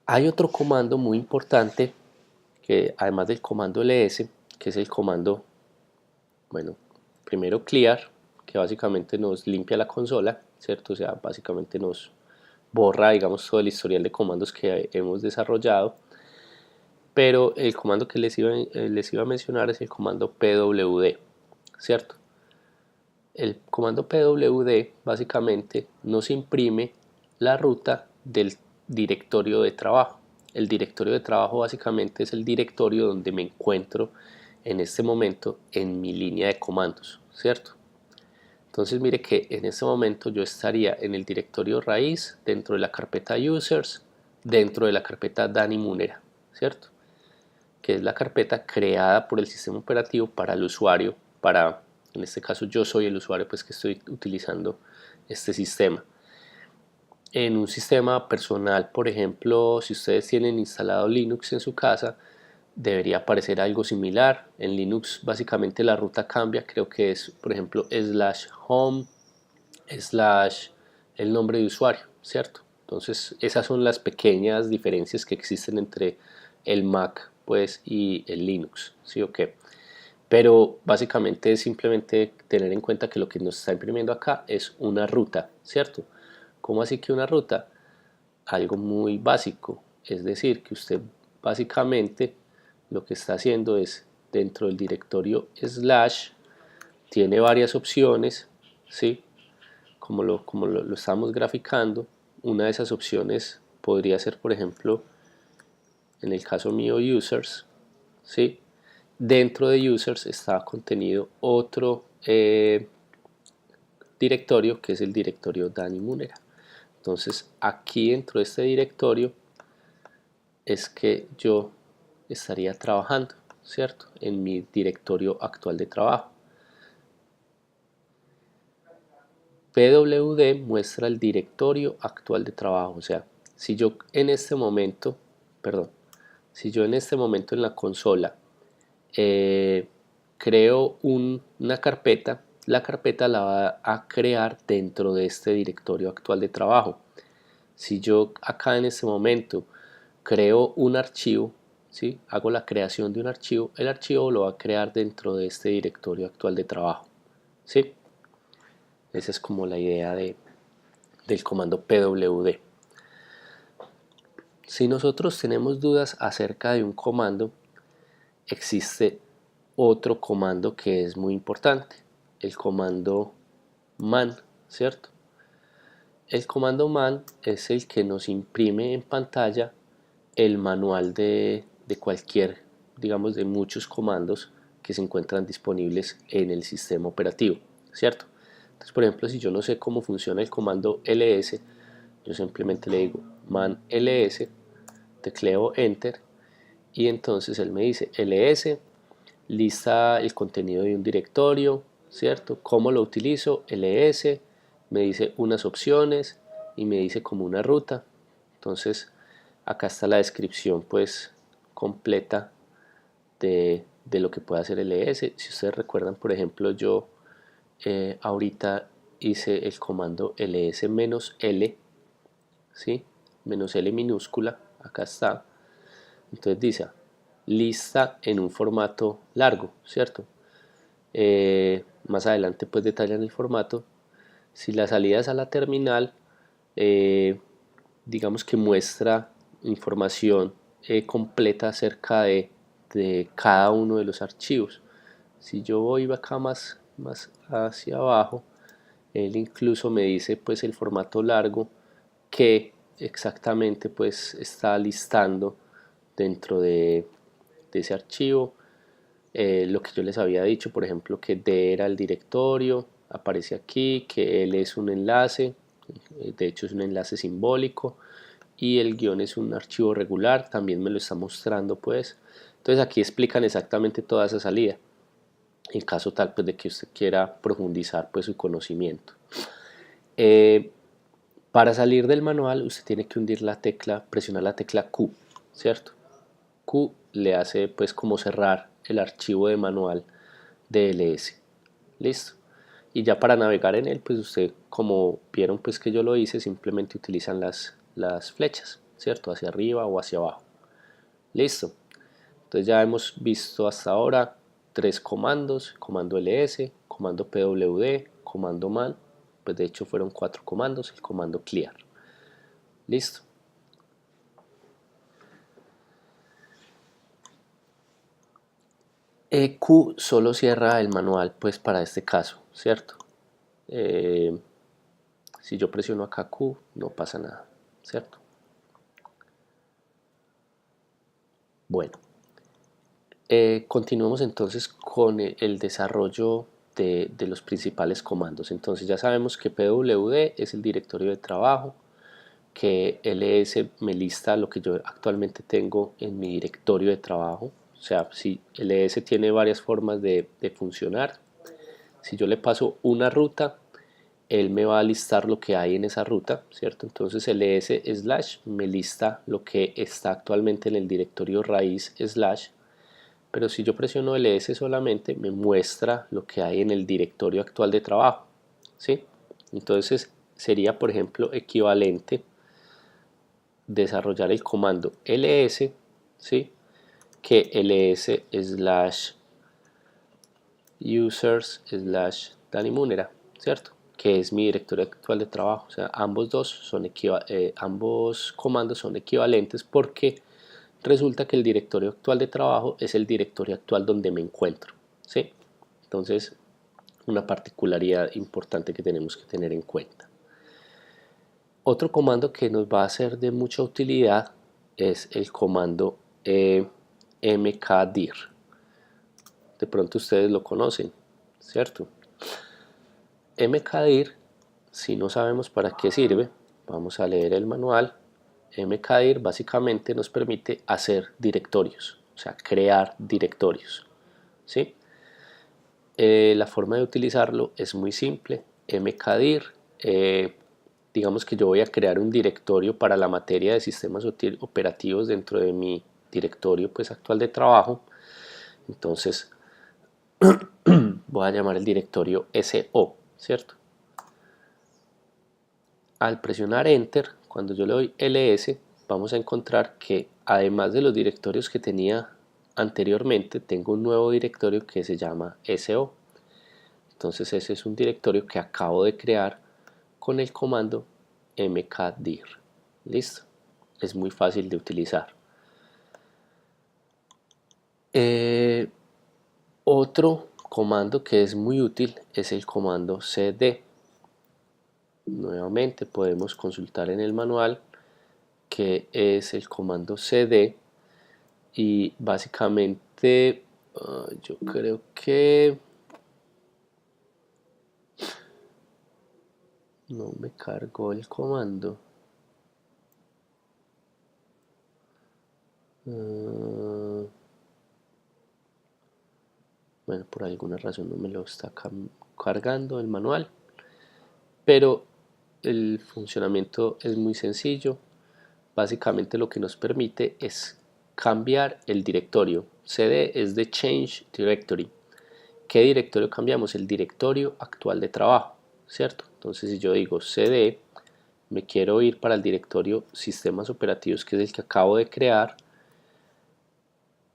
Hay otro comando muy importante que además del comando ls, que es el comando, bueno, primero clear, que básicamente nos limpia la consola, ¿cierto? O sea, básicamente nos borra, digamos, todo el historial de comandos que hemos desarrollado. Pero el comando que les iba a mencionar es el comando pwd, ¿cierto? El comando pwd básicamente nos imprime la ruta del directorio de trabajo. El directorio de trabajo básicamente es el directorio donde me encuentro en este momento en mi línea de comandos, ¿cierto? Entonces mire que en este momento yo estaría en el directorio raíz, dentro de la carpeta users, dentro de la carpeta Dani Munera, ¿cierto? Que es la carpeta creada por el sistema operativo para el usuario, en este caso yo soy el usuario pues que estoy utilizando este sistema. En un sistema personal, por ejemplo, si ustedes tienen instalado Linux en su casa, debería aparecer algo similar. En Linux básicamente la ruta cambia, creo que es por ejemplo /home/ el nombre de usuario, ¿cierto? Entonces esas son las pequeñas diferencias que existen entre el Mac pues y el Linux, ¿sí o qué? Pero básicamente es simplemente tener en cuenta que lo que nos está imprimiendo acá es una ruta, ¿cierto? ¿Cómo así que una ruta? Algo muy básico, es decir, que usted básicamente lo que está haciendo es dentro del directorio slash tiene varias opciones, ¿sí? Como lo estamos graficando, una de esas opciones podría ser, por ejemplo, en el caso mío, users, ¿sí? Dentro de users está contenido otro directorio que es el directorio Dani Munera. Entonces, aquí dentro de este directorio es que yo estaría trabajando, ¿cierto? En mi directorio actual de trabajo. pwd muestra el directorio actual de trabajo, o sea, si yo en este momento, perdón, si yo en este momento en la consola creo una carpeta, la carpeta la va a crear dentro de este directorio actual de trabajo. Si yo acá en este momento creo un archivo, ¿sí? Hago la creación de un archivo, el archivo lo va a crear dentro de este directorio actual de trabajo, ¿sí? Esa es como la idea del comando pwd. Si nosotros tenemos dudas acerca de un comando, existe otro comando que es muy importante, el comando man, ¿cierto? El comando man es el que nos imprime en pantalla el manual de cualquier, digamos, de muchos comandos que se encuentran disponibles en el sistema operativo, ¿cierto? Entonces, por ejemplo, si yo no sé cómo funciona el comando ls, yo simplemente le digo man ls, tecleo enter y entonces él me dice ls, lista el contenido de un directorio, ¿cierto? ¿Cómo lo utilizo? ls, me dice unas opciones y me dice como una ruta. Entonces acá está la descripción pues completa de lo que puede hacer ls. Si ustedes recuerdan, por ejemplo, yo ahorita hice el comando ls-l, ¿sí? -l minúscula, acá está. Entonces dice lista en un formato largo, ¿cierto? Más adelante pues detallan el formato. Si la salida es a la terminal, digamos que muestra información completa acerca de cada uno de los archivos. Si yo voy acá más hacia abajo, él incluso me dice pues el formato largo que exactamente pues está listando dentro de ese archivo. Lo que yo les había dicho, por ejemplo, que D era el directorio, aparece aquí, que L es un enlace, de hecho es un enlace simbólico, y el guión es un archivo regular, también me lo está mostrando pues. Entonces aquí explican exactamente toda esa salida, en caso tal pues de que usted quiera profundizar pues su conocimiento. Eh, para salir del manual usted tiene que hundir la tecla, presionar la tecla Q, ¿cierto? Q le hace pues como cerrar el archivo de manual de ls. Listo. Y ya para navegar en él, pues usted, como vieron pues que yo lo hice, simplemente utilizan las flechas. ¿cierto? Hacia arriba o hacia abajo. Listo. Entonces ya hemos visto hasta ahora 3 comandos: comando ls, comando pwd, comando man. Pues de hecho fueron 4 comandos, el comando clear. Listo. EQ solo cierra el manual, pues para este caso, ¿cierto? Si yo presiono acá Q, no pasa nada, ¿cierto? Bueno, continuemos entonces con el desarrollo de los principales comandos. Entonces ya sabemos que pwd es el directorio de trabajo, que ls me lista lo que yo actualmente tengo en mi directorio de trabajo. O sea, si ls tiene varias formas de funcionar. Si yo le paso una ruta, él me va a listar lo que hay en esa ruta, ¿cierto? Entonces ls/ me lista lo que está actualmente en el directorio raíz /, pero si yo presiono ls solamente me muestra lo que hay en el directorio actual de trabajo, ¿sí? Entonces sería, por ejemplo, equivalente desarrollar el comando ls, ¿sí? Que ls/users/Dani Munera, ¿cierto? Que es mi directorio actual de trabajo. O sea, ambos comandos son equivalentes porque resulta que el directorio actual de trabajo es el directorio actual donde me encuentro, ¿sí? Entonces, una particularidad importante que tenemos que tener en cuenta. Otro comando que nos va a ser de mucha utilidad es el comando mkdir. De pronto ustedes lo conocen, ¿cierto? mkdir, si no sabemos para qué sirve, vamos a leer el manual. mkdir básicamente nos permite hacer directorios, o sea, crear directorios, ¿sí? La forma de utilizarlo es muy simple. mkdir, digamos que yo voy a crear un directorio para la materia de sistemas operativos dentro de mi directorio pues actual de trabajo. Entonces voy a llamar el directorio SO, ¿cierto? Al presionar Enter, cuando yo le doy ls, vamos a encontrar que además de los directorios que tenía anteriormente, tengo un nuevo directorio que se llama SO. Entonces ese es un directorio que acabo de crear con el comando mkdir. Listo. Es muy fácil de utilizar. Otro comando que es muy útil es el comando cd. Nuevamente podemos consultar en el manual que es el comando cd y básicamente yo creo que no me cargó el comando. Bueno, por alguna razón no me lo está cargando el manual, pero el funcionamiento es muy sencillo. Básicamente lo que nos permite es cambiar el directorio. cd es de change directory. ¿Qué directorio cambiamos? El directorio actual de trabajo, ¿cierto? Entonces si yo digo cd, me quiero ir para el directorio sistemas operativos, que es el que acabo de crear,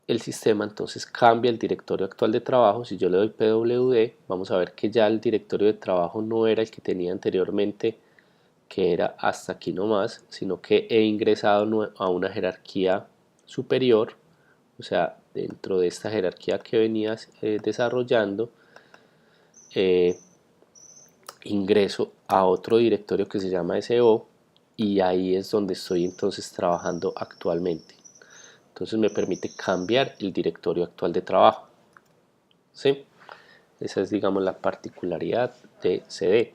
el sistema entonces cambia el directorio actual de trabajo. Si yo le doy pwd, vamos a ver que ya el directorio de trabajo no era el que tenía anteriormente, que era hasta aquí nomás, sino que he ingresado a una jerarquía superior. O sea, dentro de esta jerarquía que venías desarrollando, ingreso a otro directorio que se llama SO y ahí es donde estoy entonces trabajando actualmente. Entonces me permite cambiar el directorio actual de trabajo, ¿sí? Esa es, digamos, la particularidad de cd.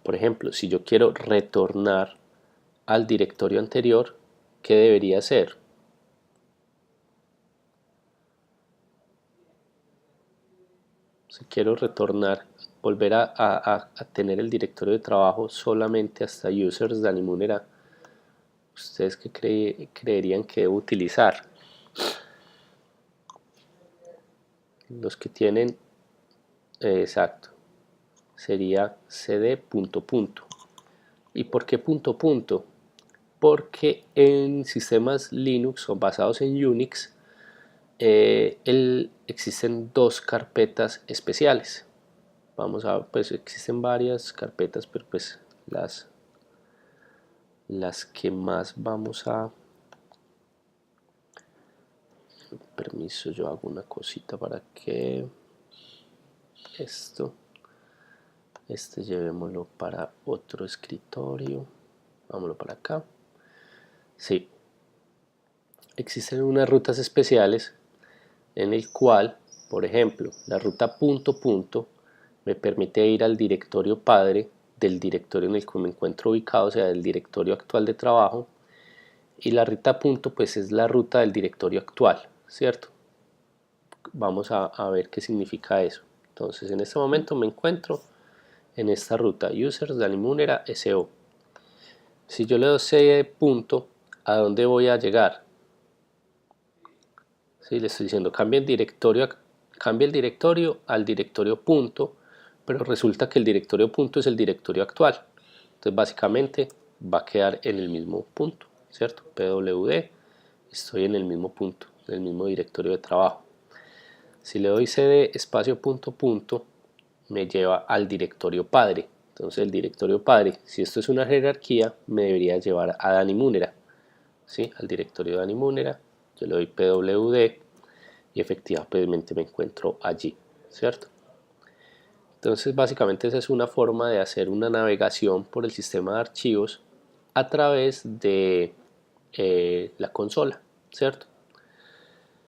Por ejemplo, si yo quiero retornar al directorio anterior, ¿qué debería hacer? Si quiero retornar, volver a tener el directorio de trabajo solamente hasta users de Animunera, ¿ustedes qué creerían que debo utilizar? Los que tienen, exacto, sería cd punto punto. ¿Y por qué punto punto? porque en sistemas Linux o basados en Unix existen dos carpetas especiales. Vamos a ver, pues existen varias carpetas, pero pues las que más vamos a... Permiso, yo hago una cosita para que este llevémoslo para otro escritorio. Vámonos para acá. Sí, existen unas rutas especiales en el cual, por ejemplo, la ruta punto punto me permite ir al directorio padre del directorio en el que me encuentro ubicado, o sea, del directorio actual de trabajo, y la ruta punto pues es la ruta del directorio actual, ¿cierto? Vamos a ver qué significa eso. Entonces, en este momento me encuentro en esta ruta users Danimunera SO. Si yo le doy cd punto, ¿a dónde voy a llegar? Sí, le estoy diciendo cambia el directorio al directorio punto, pero resulta que el directorio punto es el directorio actual. Entonces básicamente va a quedar en el mismo punto, ¿cierto? pwd, estoy en el mismo punto, en el mismo directorio de trabajo. Si le doy cd espacio punto punto, me lleva al directorio padre. Entonces el directorio padre, si esto es una jerarquía, me debería llevar a Danimunera, ¿sí? Al directorio de Danimunera. Yo le doy pwd y efectivamente me encuentro allí, ¿cierto? Entonces básicamente esa es una forma de hacer una navegación por el sistema de archivos a través de la consola, ¿cierto?